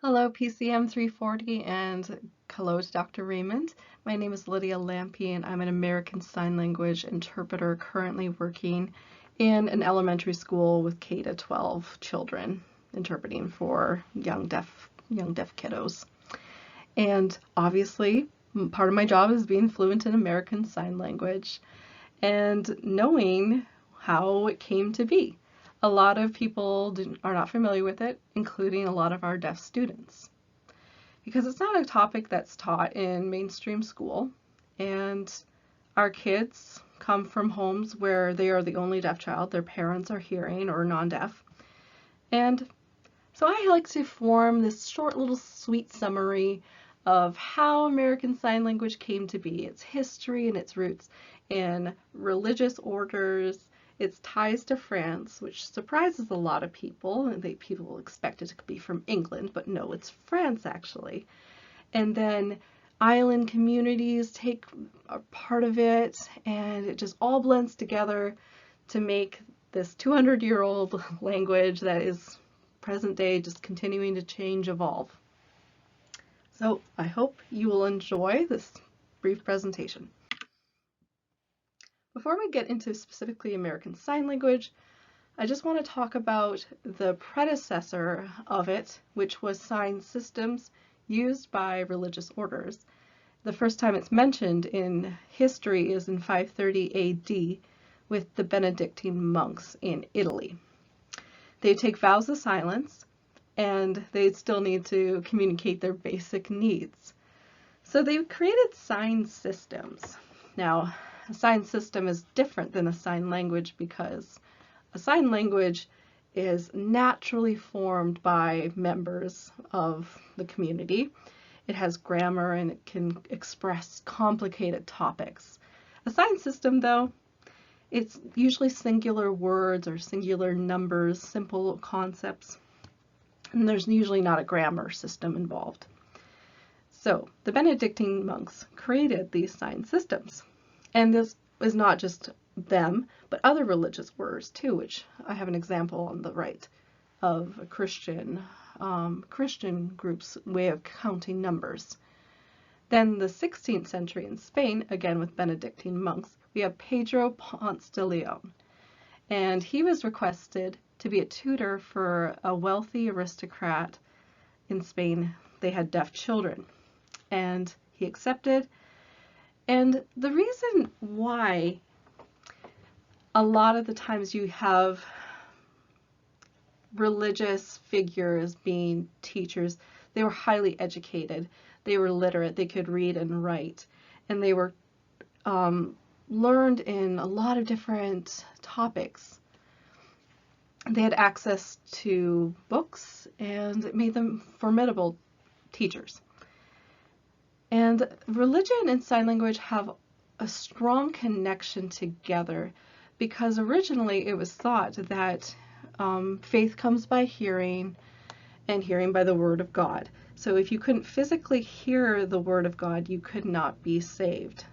Hello, PCM 340, and hello to Dr. Raymond. My name is Lydia Lampe, and I'm an American Sign Language interpreter currently working in an elementary school with K-12 children, interpreting for young deaf kiddos. And obviously, part of my job is being fluent in American Sign Language and knowing how it came to be. A lot of people are not familiar with it, including a lot of our deaf students, because it's not a topic that's taught in mainstream school, and our kids come from homes where they are the only deaf child. Their parents are hearing or non-deaf. And so I like to form this short little sweet summary of how American Sign Language came to be, its history and its roots in religious orders, its ties to France, which surprises a lot of people. People expect it to be from England, but no, it's France actually. And then island communities take a part of it, and it just all blends together to make this 200-year-old language that is present day, just continuing to change, evolve. So I hope you will enjoy this brief presentation. Before we get into specifically American Sign Language, I just want to talk about the predecessor of it, which was sign systems used by religious orders. The first time it's mentioned in history is in 530 AD with the Benedictine monks in Italy. They take vows of silence, and they still need to communicate their basic needs. So they created sign systems. Now, a sign system is different than a sign language because a sign language is naturally formed by members of the community. It has grammar and it can express complicated topics. A sign system, though, it's usually singular words or singular numbers, simple concepts, and there's usually not a grammar system involved. So the Benedictine monks created these sign systems. And this is not just them, but other religious orders too, which I have an example on the right of a Christian group's way of counting numbers. Then the 16th century in Spain, again with Benedictine monks, we have Pedro Ponce de Leon. And he was requested to be a tutor for a wealthy aristocrat in Spain. They had deaf children. And he accepted. And the reason why a lot of the times you have religious figures being teachers, they were highly educated, they were literate, they could read and write, and they were learned in a lot of different topics. They had access to books, and it made them formidable teachers. And religion and sign language have a strong connection together because originally it was thought that faith comes by hearing and hearing by the Word of God. So if you couldn't physically hear the Word of God, you could not be saved.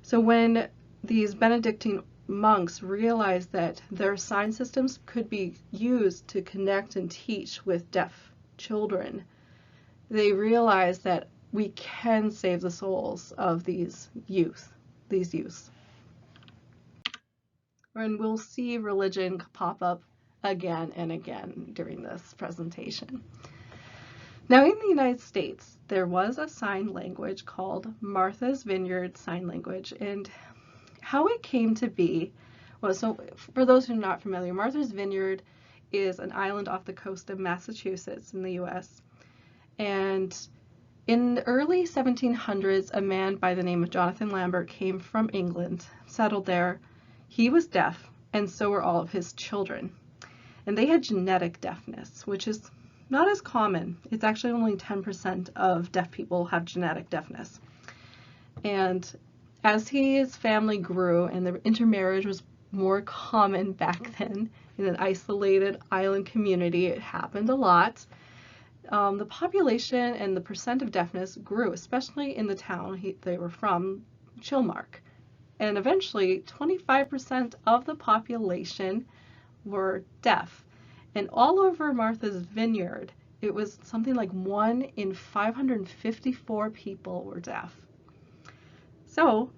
So when these Benedictine monks realized that their sign systems could be used to connect and teach with deaf children, they realized that we can save the souls of these youth. And we'll see religion pop up again and again during this presentation. Now, in the United States, there was a sign language called Martha's Vineyard Sign Language, and how it came to be was, so for those who are not familiar, Martha's Vineyard is an island off the coast of Massachusetts in the US, and in the early 1700s, a man by the name of Jonathan Lambert came from England, settled there. He was deaf, and so were all of his children. And they had genetic deafness, which is not as common. It's actually only 10% of deaf people have genetic deafness. And as his family grew and the intermarriage was more common back then in an isolated island community, it happened a lot. The population and the percent of deafness grew, especially in the town they were from, Chilmark. And eventually, 25% of the population were deaf. And all over Martha's Vineyard, it was something like 1 in 554 people were deaf. So,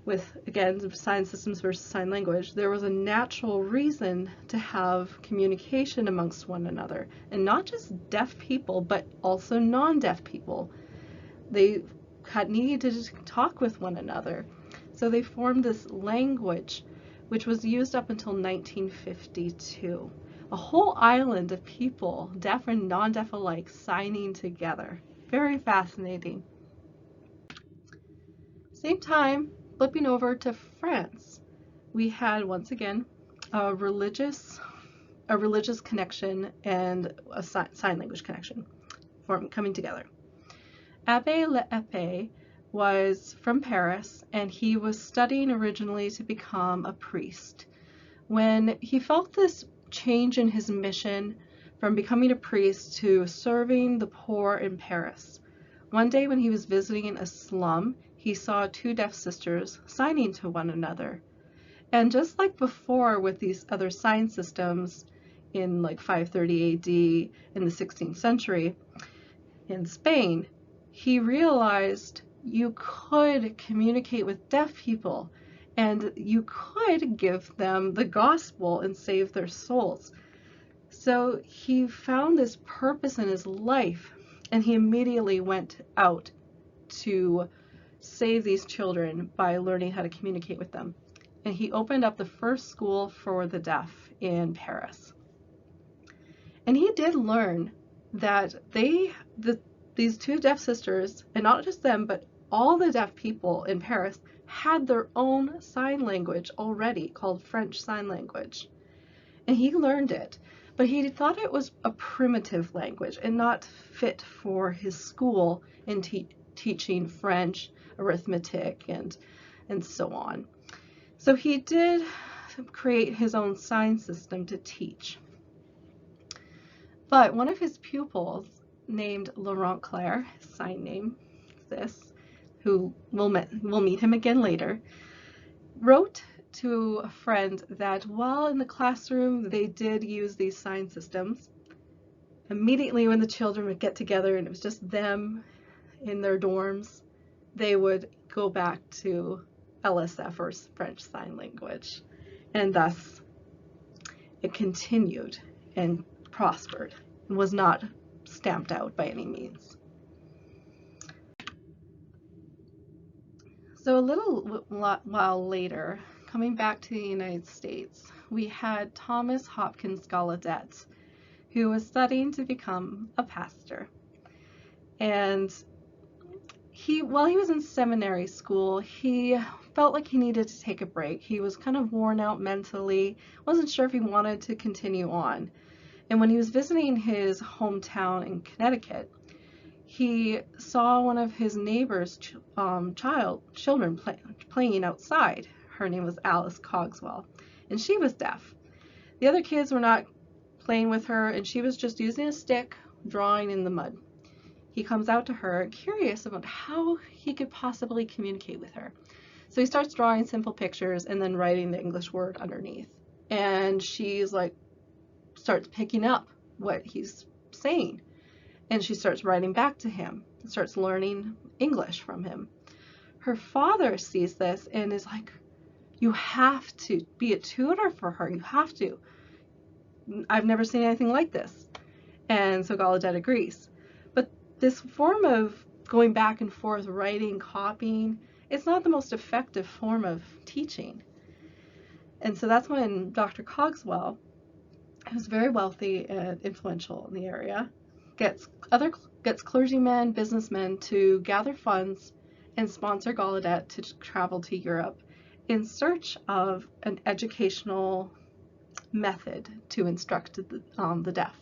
with, again, sign systems versus sign language, there was a natural reason to have communication amongst one another. And not just deaf people, but also non-deaf people. They needed to talk with one another. So they formed this language, which was used up until 1952. A whole island of people, deaf and non-deaf alike, signing together. Very fascinating. Same time, flipping over to France, we had, once again, a religious connection and a sign language connection coming together. Abbé Lampe was from Paris, and he was studying originally to become a priest. When he felt this change in his mission from becoming a priest to serving the poor in Paris, one day when he was visiting a slum, he saw 2 deaf sisters signing to one another. And just like before with these other sign systems in like 530 AD in the 16th century in Spain, he realized you could communicate with deaf people and you could give them the gospel and save their souls. So he found this purpose in his life, and he immediately went out to save these children by learning how to communicate with them. And he opened up the first school for the deaf in Paris. And he did learn that these 2 deaf sisters, and not just them, but all the deaf people in Paris, had their own sign language already called French Sign Language. And he learned it, but he thought it was a primitive language and not fit for his school in teaching French, arithmetic, and so on. So he did create his own sign system to teach. But one of his pupils, named Laurent Claire, his sign name is this, who we'll meet him again later, wrote to a friend that while in the classroom they did use these sign systems, immediately when the children would get together and it was just them in their dorms, they would go back to LSF, or French Sign Language, and thus it continued and prospered and was not stamped out by any means. So a little while later, coming back to the United States, we had Thomas Hopkins Gallaudet, who was studying to become a pastor. And while he was in seminary school, he felt like he needed to take a break. He was kind of worn out mentally, wasn't sure if he wanted to continue on. And when he was visiting his hometown in Connecticut, he saw one of his neighbor's children playing outside. Her name was Alice Cogswell, and she was deaf. The other kids were not playing with her, and she was just using a stick, drawing in the mud. He comes out to her, curious about how he could possibly communicate with her. So he starts drawing simple pictures and then writing the English word underneath. And she's like, starts picking up what he's saying. And she starts writing back to him, starts learning English from him. Her father sees this and is like, you have to be a tutor for her. You have to. I've never seen anything like this. And so Gallaudet agrees. But this form of going back and forth, writing, copying, it's not the most effective form of teaching. And so that's when Dr. Cogswell, who's very wealthy and influential in the area, gets clergymen, businessmen to gather funds and sponsor Gallaudet to travel to Europe in search of an educational method to instruct the deaf.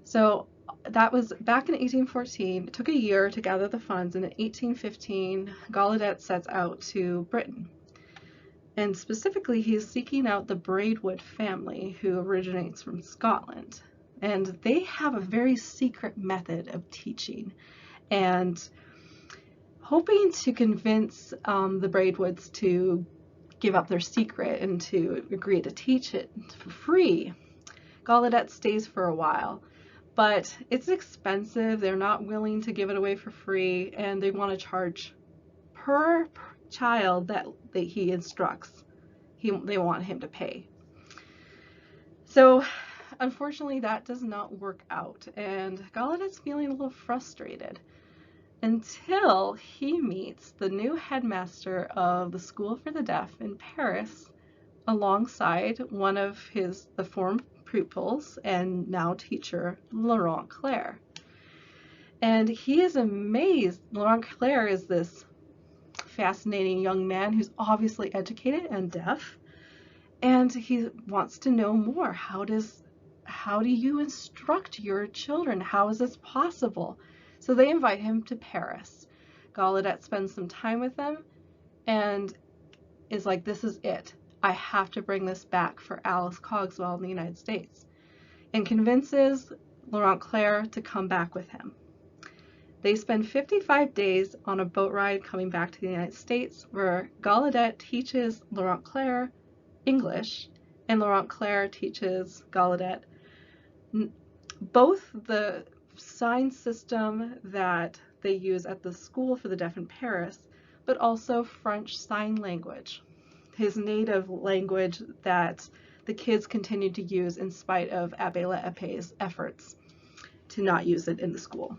So that was back in 1814. It took a year to gather the funds, and in 1815, Gallaudet sets out to Britain. And specifically, he's seeking out the Braidwood family, who originates from Scotland. And they have a very secret method of teaching, and hoping to convince the Braidwoods to give up their secret and to agree to teach it for free, Gallaudet stays for a while. but it's expensive. They're not willing to give it away for free, and they want to charge per child that he instructs. They want him to pay. So unfortunately, that does not work out, and Gallaudet's feeling a little frustrated until he meets the new headmaster of the School for the Deaf in Paris, alongside one of the former pupils and now teacher, Laurent Clerc. And he is amazed. Laurent Clerc is this fascinating young man who's obviously educated and deaf, and he wants to know more. How do you instruct your children? How is this possible? So they invite him to Paris. Gallaudet spends some time with them and is like, this is it. I have to bring this back for Alice Cogswell in the United States, and convinces Laurent Clerc to come back with him. They spend 55 days on a boat ride coming back to the United States, where Gallaudet teaches Laurent Clerc English and Laurent Clerc teaches Gallaudet both the sign system that they use at the School for the Deaf in Paris, but also French Sign Language, his native language that the kids continued to use in spite of Abbé Lampe's efforts to not use it in the school.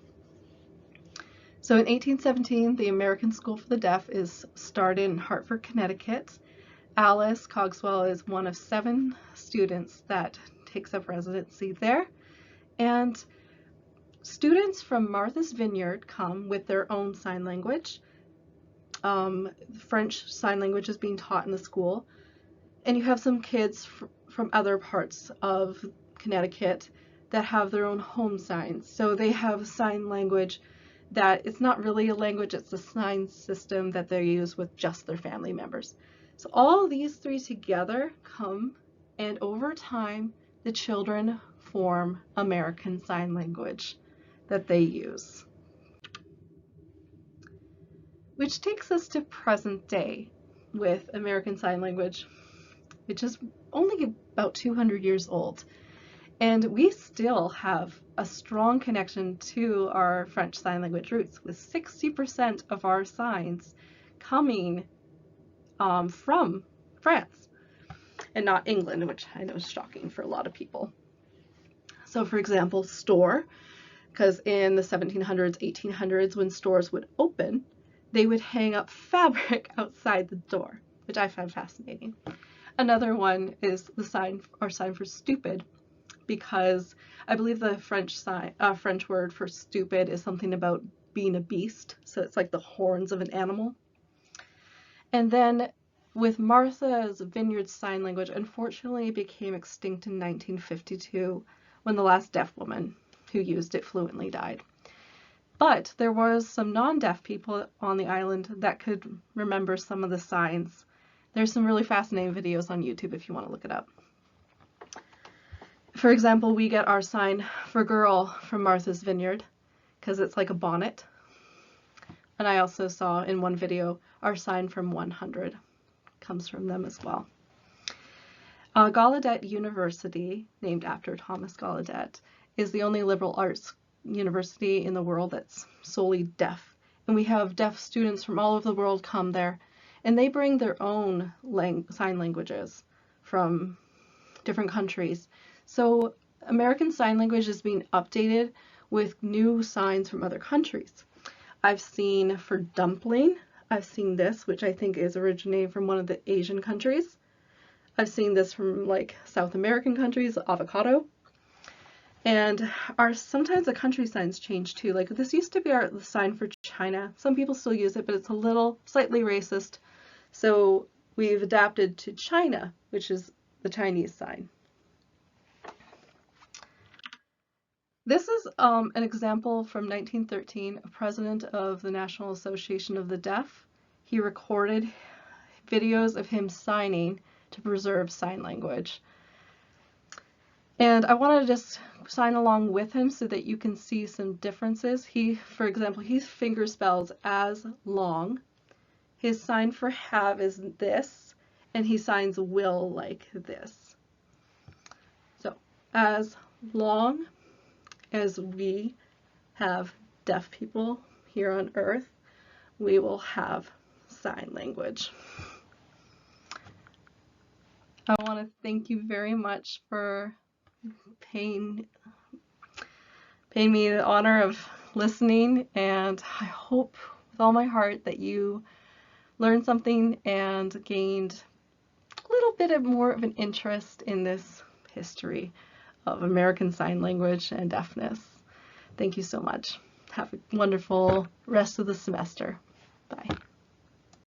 So in 1817, the American School for the Deaf is started in Hartford, Connecticut. Alice Cogswell is one of 7 students that takes up residency there. And students from Martha's Vineyard come with their own sign language. French Sign Language is being taught in the school. And you have some kids from other parts of Connecticut that have their own home signs. So they have sign language that it's not really a language, it's a sign system that they use with just their family members. So all these 3 together come, and over time, the children form American Sign Language that they use. Which takes us to present day with American Sign Language, which is only about 200 years old. And we still have a strong connection to our French Sign Language roots, with 60% of our signs coming from France and not England, which I know is shocking for a lot of people. So for example, store, because in the 1700s, 1800s, when stores would open, they would hang up fabric outside the door, which I find fascinating. Another one is the sign for stupid, because I believe the French word for stupid is something about being a beast, so it's like the horns of an animal. And then with Martha's Vineyard Sign Language, unfortunately it became extinct in 1952 when the last deaf woman who used it fluently died. But there was some non-deaf people on the island that could remember some of the signs. There's some really fascinating videos on YouTube if you want to look it up. For example, we get our sign for girl from Martha's Vineyard because it's like a bonnet. And I also saw in one video our sign from 100 comes from them as well. Gallaudet University, named after Thomas Gallaudet, is the only liberal arts university in the world that's solely deaf. And we have deaf students from all over the world come there, and they bring their own sign languages from different countries. So American Sign Language is being updated with new signs from other countries. I've seen for dumpling, I've seen this, which I think is originating from one of the Asian countries. I've seen this from like South American countries, avocado. And sometimes the country signs change too. Like this used to be the sign for China. Some people still use it, but it's a slightly racist. So we've adapted to China, which is the Chinese sign. This is an example from 1913, a president of the National Association of the Deaf. He recorded videos of him signing to preserve sign language. And I want to just sign along with him so that you can see some differences. For example, he finger spells as long. His sign for have is this, and he signs will like this. So as long, as we have deaf people here on Earth, we will have sign language. I want to thank you very much for paying me the honor of listening, and I hope with all my heart that you learned something and gained a little bit more of an interest in this history of American Sign Language and deafness. Thank you so much. Have a wonderful rest of the semester. Bye.